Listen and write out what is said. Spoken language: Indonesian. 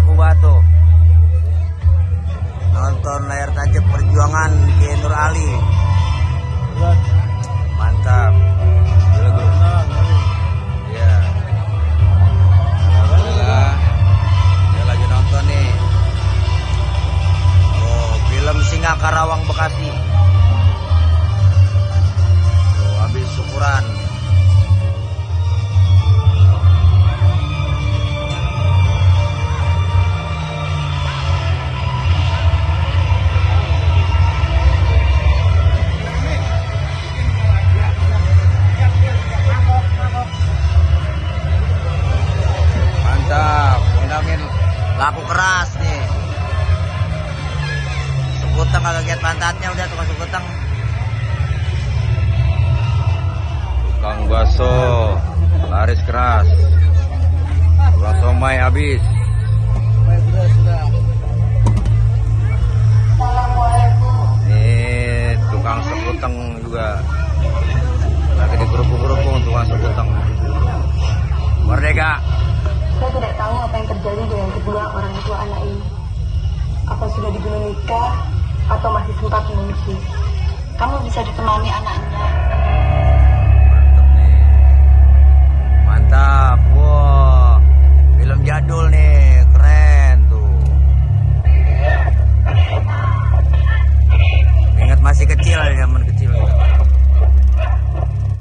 Paku Batu. Nonton layar tancap perjuangan Ki Nur Ali. Mantap. Iya. Alhamdulillah. Dia lagi nonton nih. Oh, film Singa Karawang Bekasi. Oh, habis syukuran. Laku keras nih. Sekuteng kagak lihat pantatnya udah tukang sekuteng. Tukang bakso laris keras. Tukang somai habis. Nih tukang sekuteng juga lagi digerupuk-gerupuk tukang sekuteng. Merdeka. Saya tidak tahu apa yang terjadi dengan kedua orang tua anak ini. Apa sudah dibunuh nikah atau masih sempat mengungsi? Kamu bisa ditemani anaknya. Mantap nih. Mantap.